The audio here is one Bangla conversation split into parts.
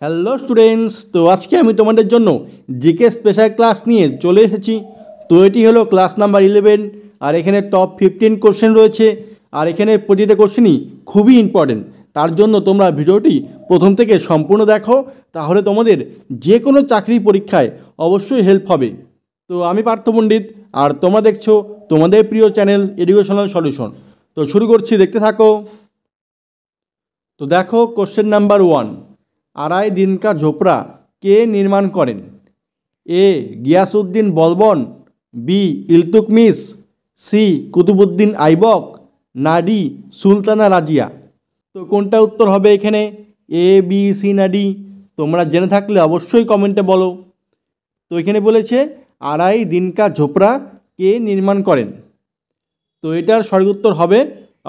হ্যালো স্টুডেন্টস, তো আজকে আমি তোমাদের জন্য জিকে স্পেশাল ক্লাস নিয়ে চলে এসেছি। তো এটি হলো ক্লাস নাম্বার 11 আর এখানে টপ 15 কোশ্চেন রয়েছে। আর এখানে প্রতিটা কোশ্চেনই খুবই ইম্পর্টেন্ট। তার জন্য তোমরা ভিডিওটি প্রথম থেকে সম্পূর্ণ দেখো, তাহলে তোমাদের যে কোনো চাকরি পরীক্ষায় অবশ্যই হেল্প হবে। তো আমি পার্থ পণ্ডিত আর তোমরা দেখছো তোমাদের প্রিয় চ্যানেল এডুকেশনাল সলিউশন। তো শুরু করছি, দেখতে থাকো। তো দেখো কোশ্চেন নাম্বার 1, আড়াই দিন কা ঝোপড়া কে নির্মাণ করেন? এ গিয়াসউদ্দিন বলবন, বি ইলতুৎমিশ, সি কুতুবউদ্দিন আইবক, না ডি সুলতানা রাজিয়া। তো কোনটা উত্তর হবে এখানে? এ, বি, সি না ডি? তোমরা জেনে থাকলে অবশ্যই কমেন্টে বলো। তো এখানে বলেছে আড়াই দিন কা ঝোপড়া কে নির্মাণ করেন। তো এটার সঠিক উত্তর হবে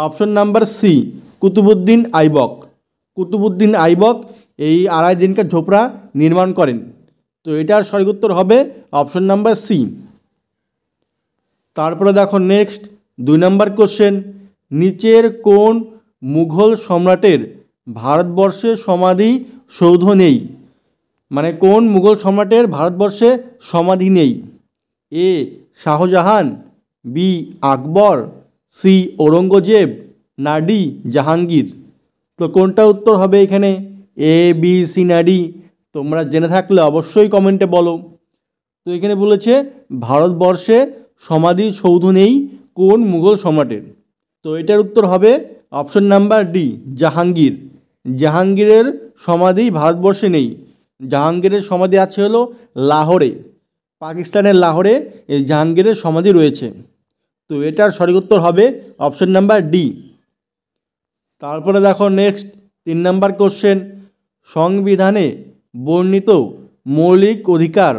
option number C, Qutubuddin Aibak. Qutubuddin Aibak এই আড়াই দিনকার ঝোপড়া নির্মাণ করেন। তো এটার সঠিক উত্তর হবে অপশন নাম্বার সি। তারপরে দেখো নেক্সট 2 নম্বর কোশ্চেন, নিচের কোন মুঘল সম্রাটের ভারতবর্ষে সমাধি সৌধ নেই? মানে কোন মুঘল সম্রাটের ভারতবর্ষে সমাধি নেই? এ শাহজাহান, বি আকবর, সি ঔরঙ্গজেব, না ডি জাহাঙ্গীর। তো কোনটা উত্তর হবে এখানে? এ, বি, সি না ডি? তোমরা জেনে থাকলে অবশ্যই কমেন্টে বলো। তো এখানে বলেছে ভারতবর্ষে সমাধি সৌধ নেই কোন মুঘল সম্রাটের। তো এটার উত্তর হবে অপশন নাম্বার ডি, জাহাঙ্গীর। জাহাঙ্গীরের সমাধি ভারতবর্ষে নেই। জাহাঙ্গীরের সমাধি আছে হলো লাহোরে, পাকিস্তানের লাহোরে এই জাহাঙ্গীরের সমাধি রয়েছে। তো এটার সঠিক উত্তর হবে অপশন নাম্বার ডি। তারপরে দেখো নেক্সট 3 নম্বর কোশ্চেন, সংবিধানে বর্ণিত মৌলিক অধিকার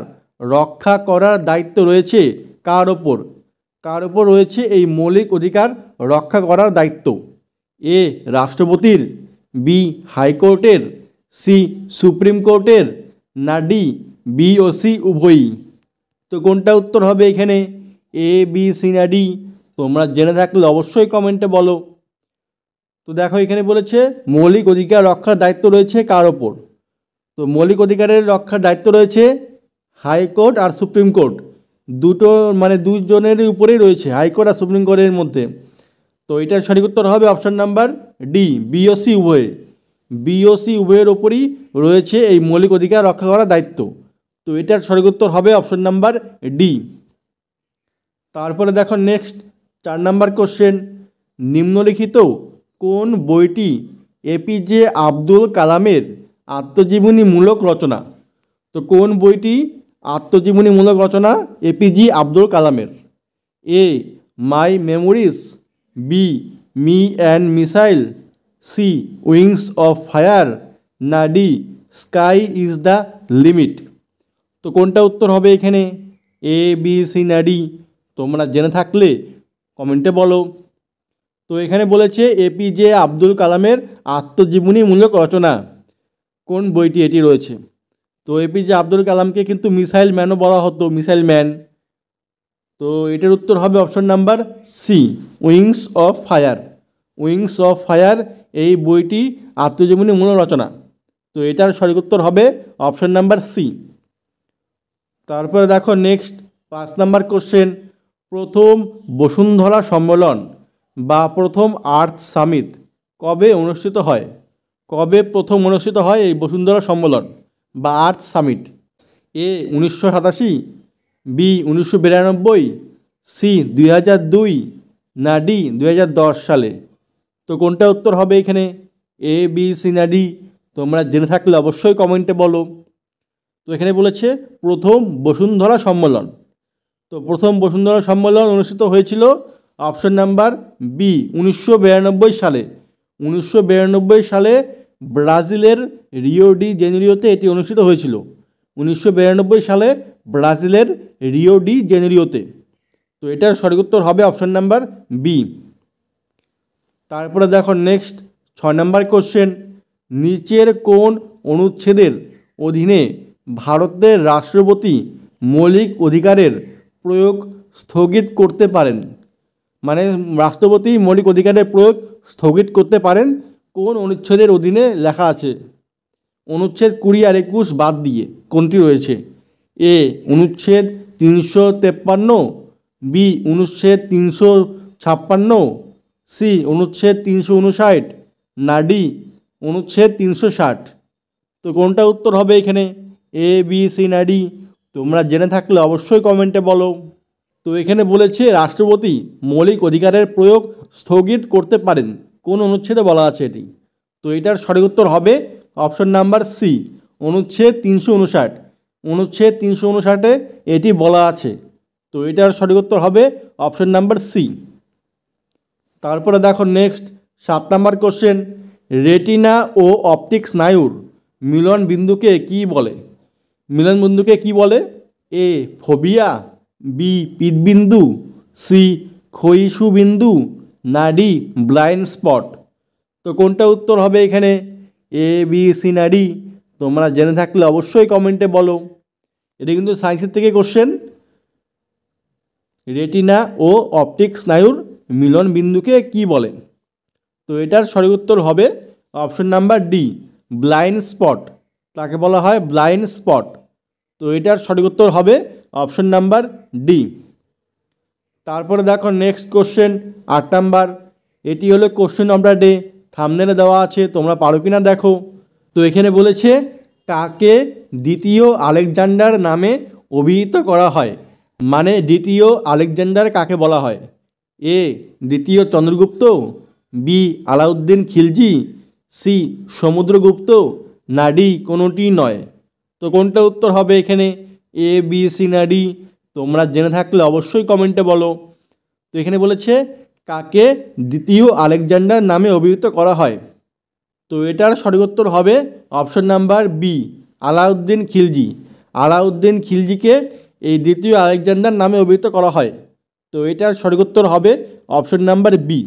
রক্ষা করার দায়িত্ব রয়েছে কার ওপর? কার ওপর রয়েছে এই মৌলিক অধিকার রক্ষা করার দায়িত্ব? এ রাষ্ট্রপতির, বি হাইকোর্টের, সি সুপ্রিম কোর্টের, না ডি বি ও সি উভয়ই। তো কোনটা উত্তর হবে এখানে? এ, বি, সি না ডি? তোমরা জেনে থাকলে অবশ্যই কমেন্টে বলো। তো দেখো এখানে বলেছে মৌলিক অধিকার রক্ষার দায়িত্ব রয়েছে কার ওপর? তো মৌলিক অধিকারের রক্ষার দায়িত্ব রয়েছে হাইকোর্ট আর সুপ্রিম কোর্ট, দুটো মানে দুজনেরই উপরেই রয়েছে, হাইকোর্ট আর সুপ্রিম কোর্টের মধ্যে। তো এটার সঠিক উত্তর হবে অপশন নাম্বার ডি, বিওসি উভয়ে। বিওসি উভয়ের ওপরই রয়েছে এই মৌলিক অধিকার রক্ষা করার দায়িত্ব। তো এটার সঠিক উত্তর হবে অপশন নাম্বার ডি। তারপরে দেখো নেক্সট 4 নম্বর কোশ্চেন, নিম্নলিখিত কোন বইটি এপিজে আব্দুল কালামের আত্মজীবনীমূলক রচনা? তো কোন বইটি আত্মজীবনীমূলক রচনা এপিজে আব্দুল কালামের? A my memories, B me and missile, C wings of fire, না D sky is the limit. তো কোনটা উত্তর হবে এখানে? এ, বি, সি না ডি? তোমরা জেনে থাকলে কমেন্টে বলো। তো এখানে বলেছে এপিজে আব্দুল কালামের আত্মজীবনীমূলক রচনা, কোন বইটি এটি রয়েছে? তো এপিজে আব্দুল কালামকে কিন্তু মিসাইল ম্যানও বলা হতো, মিসাইল ম্যান। তো এটার উত্তর হবে option number C, wings of fire. Wings of fire এই বইটি আত্মজীবনীমূলক রচনা। তো এটার সঠিক উত্তর হবে অপশন নাম্বার সি। তারপরে দেখো নেক্সট 5 নম্বর কোশ্চেন, প্রথম বসুন্ধরা সম্মেলন বা প্রথম আর্থ সামিট কবে অনুষ্ঠিত হয়? কবে প্রথম অনুষ্ঠিত হয় এই বসুন্ধরা সম্মেলন বা আর্থ সামিট? এ 1987, বি 1992, সি 2002, না ডি 2010 সালে? তো কোনটা উত্তর হবে এখানে? এ, বি, সি না ডি? তোমরা জেনে থাকলে অবশ্যই কমেন্টে বলো। তো এখানে বলেছে প্রথম বসুন্ধরা সম্মেলন। তো প্রথম বসুন্ধরা সম্মেলন অনুষ্ঠিত হয়েছিল অপশন নাম্বার বি, 1992 সালে। 1992 সালে ব্রাজিলের রিও ডি জেনেরিওতে এটি অনুষ্ঠিত হয়েছিল। 1992 সালে ব্রাজিলের রিও ডি জেনেরিওতে। তো এটার সঠিক উত্তর হবে অপশন নাম্বার বি। তারপরে দেখো নেক্সট 6 নম্বর কোশ্চেন, নিচের কোন অনুচ্ছেদের অধীনে ভারতের রাষ্ট্রপতি মৌলিক অধিকারের প্রয়োগ স্থগিত করতে পারেন? মানে রাষ্ট্রপতি মৌলিক অধিকারের প্রয়োগ স্থগিত করতে পারেন কোন অনুচ্ছেদের অধীনে লেখা আছে? অনুচ্ছেদ 20 আর 21 বাদ দিয়ে কোনটি রয়েছে? এ অনুচ্ছেদ 353, বি অনুচ্ছেদ 356, সি অনুচ্ছেদ 359, না ডি অনুচ্ছেদ 360। তো কোনটা উত্তর হবে এখানে? এ, বি, সি না ডি? তোমরা জেনে থাকলে অবশ্যই কমেন্টে বলো। তো এখানে বলেছে রাষ্ট্রপতি মৌলিক অধিকারের প্রয়োগ স্থগিত করতে পারেন, কোন অনুচ্ছেদে বলা আছে এটি? তো এটার সঠিক উত্তর হবে অপশন নাম্বার সি, অনুচ্ছেদ 359। অনুচ্ছেদ 359-এ এটি বলা আছে। তো এটার সঠিক উত্তর হবে অপশন নাম্বার সি। তারপরে দেখো নেক্সট 7 নাম্বার কোশ্চেন, রেটিনা ও অপটিক স্নায়ুর মিলন বিন্দুকে কি বলে? মিলন বিন্দুকে কি বলে? এ ফোবিয়া, বি পিতবিন্দু, সি ক্ষয়িষ্ণু বিন্দু, না ডি ব্লাইন্ড স্পট? তো কোনটা উত্তর হবে এখানে? এ, বি, সি না ডি? তোমরা জেনে থাকলে অবশ্যই কমেন্টে বলো। এটা কিন্তু সায়েন্সের থেকে কোশ্চেন। রেটিনা ও অপটিক স্নায়ুর মিলন বিন্দুকে কি বলে? তো এটার সঠিক উত্তর হবে option number D, blind spot. তাকে বলা হয় ব্লাইন্ড স্পট। তো এটার সঠিক উত্তর হবে অপশন নাম্বার ডি। তারপরে দেখো নেক্সট কোশ্চেন 8 নাম্বার। এটি হলো কোশ্চেন অফ দ্য ডে, থাম্বনেলে দেওয়া আছে, তোমরা পারো কিনা দেখো। তো এখানে বলেছে কাকে দ্বিতীয় আলেকজান্ডার নামে অভিহিত করা হয়? মানে দ্বিতীয় আলেকজান্ডার কাকে বলা হয়? এ দ্বিতীয় চন্দ্রগুপ্ত, বি আলাউদ্দিন খিলজি, সি সমুদ্রগুপ্ত, না ডি কোনোটি নয়? তো কোনটা উত্তর হবে এখানে? এ, বি, সি না ডি? তোমরা জেনে থাকলে অবশ্যই কমেন্টে বলো। তো এখানে বলেছে কাকে দ্বিতীয় আলেকজান্ডার নামে অভিহিত করা হয়? তো এটার সঠিক উত্তর হবে option number B, Alauddin Khilji. Alauddin খিলজিকে এই দ্বিতীয় আলেকজান্ডার নামে অভিহিত করা হয়। তো এটার সঠিক উত্তর হবে অপশন নাম্বার বি।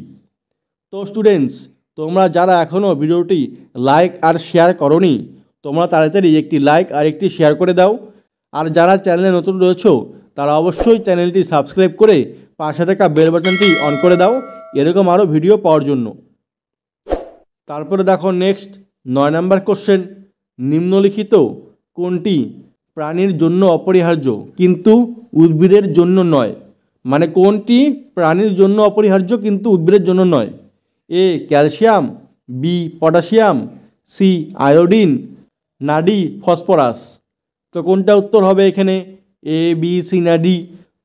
তো স্টুডেন্টস, তোমরা যারা এখনও ভিডিওটি লাইক আর শেয়ার করোনি, তোমরা তাড়াতাড়ি একটি লাইক আর একটি শেয়ার করে দাও। আর যারা চ্যানেলে নতুন রয়েছো তারা অবশ্যই চ্যানেলটি সাবস্ক্রাইব করে পাশে থাকা বেল বাটনটি অন করে দাও এরকম আরও ভিডিও পাওয়ার জন্য। তারপরে দেখো নেক্সট 9 নাম্বার কোশ্চেন, নিম্নলিখিত কোনটি প্রাণীর জন্য অপরিহার্য কিন্তু উদ্ভিদের জন্য নয়? মানে কোনটি প্রাণীর জন্য অপরিহার্য কিন্তু উদ্ভিদের জন্য নয়? A calcium, B potassium, C iodine, না ডি ফসফরাস? তো কোনটা উত্তর হবে এখানে? এ, বি, সি না ডি?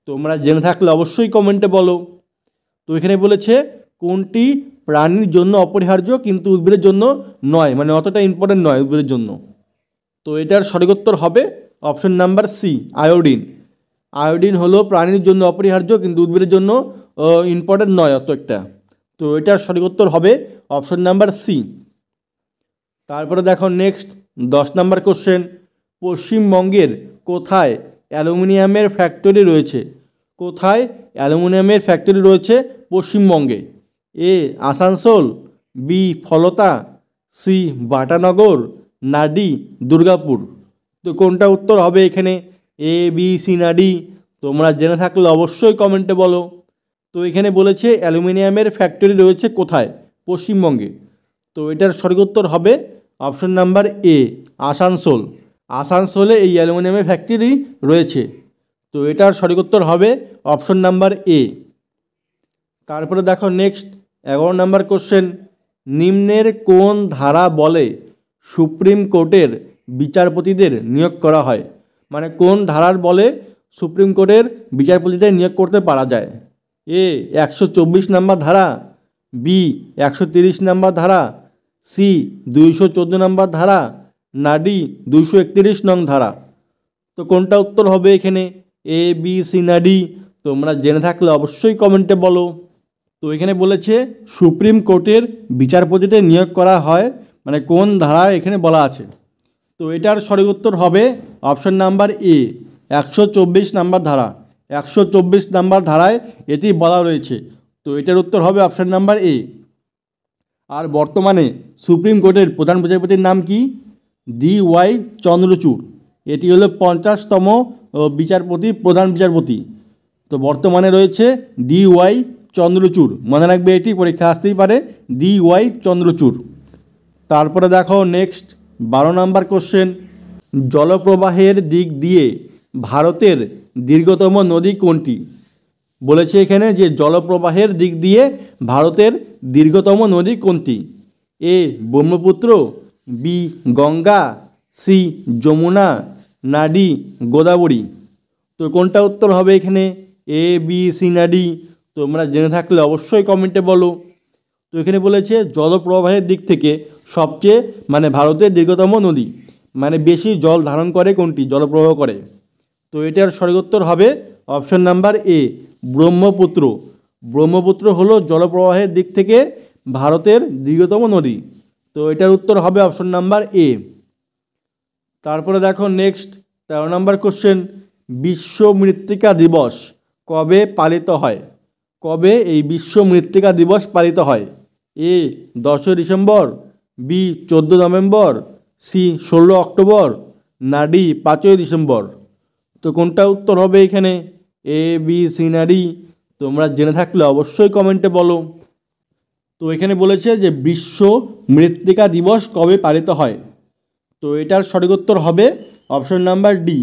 তোমরা জেনে থাকলে অবশ্যই কমেন্টে বলো। তো এখানে বলেছে কোনটি প্রাণীর জন্য অপরিহার্য কিন্তু উদ্ভিদের জন্য নয়, মানে অতটা ইম্পর্টেন্ট নয় উদ্ভিদের জন্য। তো এটার সঠিক উত্তর হবে option number C, iodine. Iodine হলো প্রাণীর জন্য অপরিহার্য কিন্তু উদ্ভিদের জন্য ইম্পর্টেন্ট নয় অত একটা। তো এটার সঠিক উত্তর হবে অপশন নাম্বার সি। তারপরে দেখো নেক্সট 10 নাম্বার কোশ্চেন, পশ্চিমবঙ্গের কোথায় অ্যালুমিনিয়ামের ফ্যাক্টরি রয়েছে? কোথায় অ্যালুমিনিয়ামের ফ্যাক্টরি রয়েছে পশ্চিমবঙ্গে? এ আসানসোল, বি ফলতা, সি বাটানগর, না ডি দুর্গাপুর? তো কোনটা উত্তর হবে এখানে? এ, বি, সি না ডি? তোমরা জেনে থাকলে অবশ্যই কমেন্টে বলো। তো এখানে বলেছে অ্যালুমিনিয়ামের ফ্যাক্টরি রয়েছে কোথায়? পশ্চিমবঙ্গে। তো এটার সঠিক উত্তর হবে অপশন নাম্বার এ, আসানসোল। আসানসোলে এই অ্যালুমিনিয়ামের ফ্যাক্টরি রয়েছে। তো এটার সঠিক উত্তর হবে অপশন নাম্বার এ। তারপরে দেখো নেক্সট 11 নাম্বার কোশ্চেন, নিম্নের কোন ধারা বলে সুপ্রিম কোর্টের বিচারপতিদের নিয়োগ করা হয়? মানে কোন ধারার বলে সুপ্রিম কোর্টের বিচারপতিদের নিয়োগ করতে পারা যায়? এ 124 নাম্বার ধারা, বি 130 নাম্বার ধারা, সি 214 নাম্বার ধারা, না ডি 231 নং ধারা? তো কোনটা উত্তর হবে এখানে? এ, বি, সি না ডি? তোমরা জেনে থাকলে অবশ্যই কমেন্টে বলো। তো এখানে বলেছে সুপ্রিম কোর্টের বিচারপতিদের নিয়োগ করা হয়, মানে কোন ধারা এখানে বলা আছে? তো এটার সঠিক উত্তর হবে অপশন নাম্বার এ, 124 নাম্বার ধারা। 124 নাম্বার ধারায় এটি বলা রয়েছে। তো এটার উত্তর হবে অপশন নাম্বার এ। আর বর্তমানে সুপ্রিম কোর্টের প্রধান বিচারপতির নাম কি? DY চন্দ্রচূড়। এটি হলো 50তম বিচারপতি, প্রধান বিচারপতি। তো বর্তমানে রয়েছে DY চন্দ্রচূড়। মনে রাখবে, এটি পরীক্ষা আসতেই পারে, DY চন্দ্রচূড়। তারপরে দেখো নেক্সট 12 নম্বর কোশ্চেন, জলপ্রবাহের দিক দিয়ে ভারতের দীর্ঘতম নদী কোনটি? বলেছে এখানে যে জলপ্রবাহের দিক দিয়ে ভারতের দীর্ঘতম নদী কোনটি? এ ব্রহ্মপুত্র, বি গঙ্গা, সি যমুনা, না ডি গোদাবরী। তো কোনটা উত্তর হবে এখানে? এ, বি, সি না ডি? তোমরা জেনে থাকলে অবশ্যই কমেন্টে বলো। তো এখানে বলেছে জলপ্রবাহের দিক থেকে সবচেয়ে ভারতের দীর্ঘতম নদী, বেশি জল ধারণ করে কোনটি, জলপ্রবাহ করে। তো এটার সঠিক উত্তর হবে option number A, Brahmaputra. Brahmaputra হলো জলপ্রবাহের দিক থেকে ভারতের দীর্ঘতম নদী। তো এটার উত্তর হবে অপশন নাম্বার এ। তারপরে দেখো নেক্সট 13 নম্বর কোশ্চেন, বিশ্ব মৃত্তিকা দিবস কবে পালিত হয়? কবে এই বিশ্ব মৃত্তিকা দিবস পালিত হয়? A 10 December, B 14 November, C 16 October, না ডি 5 ডিসেম্বর? তো কোনটা উত্তর হবে এখানে? এ, বি, সি না ডি? তোমরা জেনে থাকলে অবশ্যই কমেন্টে বলো। তো এখানে বলেছে যে বিশ্ব মৃত্তিকা দিবস কবে পালিত হয়? তো এটার সঠিক উত্তর হবে option number D,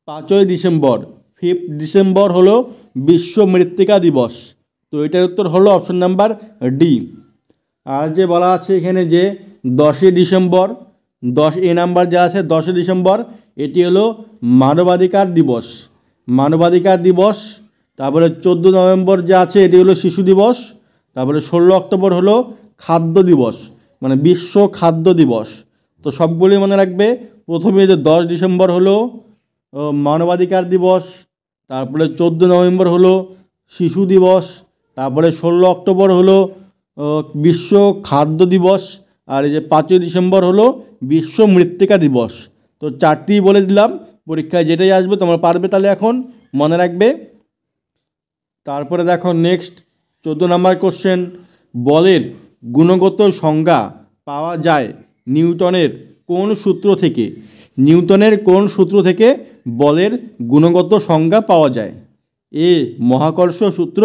5 December. 5 December হলো বিশ্ব মৃত্তিকা দিবস। তো এটার উত্তর হলো অপশন নাম্বার ডি। আর যে বলা আছে এখানে যে 10 ডিসেম্বর, 10 এ নাম্বার যা আছে 10 ডিসেম্বর, এটি হলো মানবাধিকার দিবস। মানবাধিকার দিবস। তারপরে 14 নভেম্বর যা আছে এটি হলো শিশু দিবস। তারপরে 16 অক্টোবর হলো খাদ্য দিবস, বিশ্ব খাদ্য দিবস। তো সবগুলি মনে রাখবে। প্রথমে যে 10 ডিসেম্বর হলো মানবাধিকার দিবস, তারপরে 14 নভেম্বর হলো শিশু দিবস, তারপরে 16 অক্টোবর হলো বিশ্ব খাদ্য দিবস, আর এই যে 5 ডিসেম্বর হলো বিশ্ব মৃত্তিকা দিবস। তো 4টি বলে দিলাম, পরীক্ষায় যেটাই আসবে তোমরা পারবে তাহলে এখন মনে রাখবে। তারপরে দেখো নেক্সট 14 নম্বর কোশ্চেন, বলের গুণগত সংজ্ঞা পাওয়া যায় নিউটনের কোন সূত্র থেকে? নিউটনের কোন সূত্র থেকে বলের গুণগত সংজ্ঞা পাওয়া যায়? এ মহাকর্ষ সূত্র,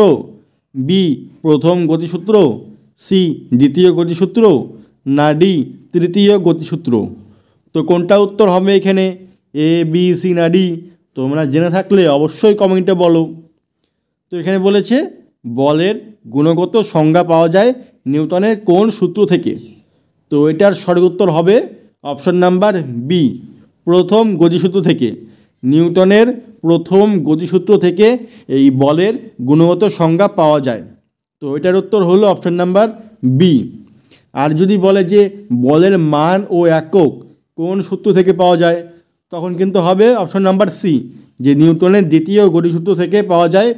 বি প্রথম গতিসূত্র, সি দ্বিতীয় গতিসূত্র, না ডি তৃতীয় গতিসূত্র? তো কোনটা উত্তর হবে এখানে? এ, বি, সি না ডি? তোমরা জেনে থাকলে অবশ্যই কমেন্টে বলো। তো এখানে বলেছে বলের গুণগত সংজ্ঞা পাওয়া যায় নিউটনের কোন সূত্র থেকে? তো এটার সঠিক উত্তর হবে অপশন নাম্বার বি, প্রথম গতিসূত্র থেকে। নিউটনের প্রথম গতিসূত্র থেকে এই বলের গুণগত সংজ্ঞা পাওয়া যায়। তো এটার উত্তর হলো অপশন নাম্বার বি। আর যদি বলে যে বলের মান ও একক কোন সূত্র থেকে পাওয়া যায়, তখন কিন্তু হবে অপশন নাম্বার সি, যে নিউটনের দ্বিতীয় গতিসূত্র থেকে পাওয়া যায়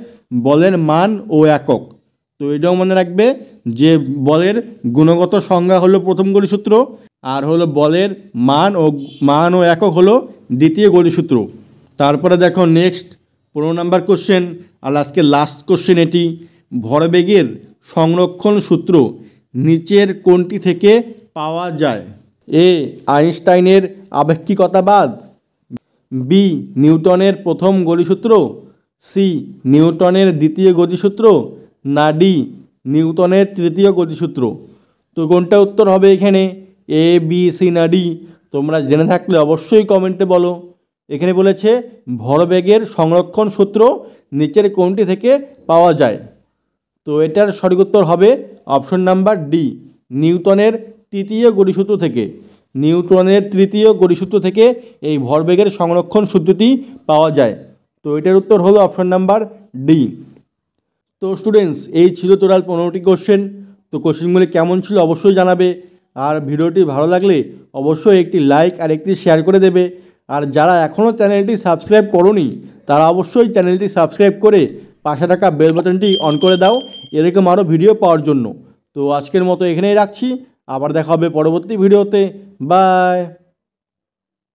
বলের মান ও একক। তো এটাও মনে রাখবে যে বলের গুণগত সংজ্ঞা হলো প্রথম গতিসূত্র, আর হলো বলের মান ও একক হলো দ্বিতীয় গতিসূত্র। তারপরে দেখো নেক্সট 15 নম্বর কোশ্চেন, আর আজকে লাস্ট কোশ্চেন এটি, ভরবেগের সংরক্ষণ সূত্র নিচের কোনটি থেকে পাওয়া যায়? এ আইনস্টাইনের আপেক্ষিকতাবাদ, বি নিউটনের প্রথম গতিসূত্র, সি নিউটনের দ্বিতীয় গতিসূত্র, না ডি নিউটনের তৃতীয় গতিসূত্র? তো কোনটা উত্তর হবে এখানে? এ, বি, সি না ডি? তোমরা জেনে থাকলে অবশ্যই কমেন্টে বলো। এখানে বলেছে ভরবেগের সংরক্ষণ সূত্র নিচের কোনটি থেকে পাওয়া যায়? তো এটার সঠিক উত্তর হবে অপশন নাম্বার ডি, নিউটনের তৃতীয় গতিসূত্র থেকে। নিউটনের তৃতীয় গতিসূত্র থেকে এই ভরবেগের সংরক্ষণ সূত্রটি পাওয়া যায়। তো এটার উত্তর হলো অপশন নাম্বার ডি। তো স্টুডেন্টস, এই ছিল টোটাল 15টি কোশ্চেন। তো কোশ্চেনগুলি কেমন ছিল অবশ্যই জানাবে, আর ভিডিওটি ভালো লাগলে অবশ্যই একটি লাইক আর একটি শেয়ার করে দেবে। আর যারা এখনও চ্যানেলটি সাবস্ক্রাইব করোনি তারা অবশ্যই চ্যানেলটি সাবস্ক্রাইব করে পাশে থাকা বেল বাটনটি অন করে দাও এরকম আরও ভিডিও পাওয়ার জন্য। তো আজকের মতো এখানেই রাখছি, আবার দেখা হবে পরবর্তী ভিডিওতে। বাই।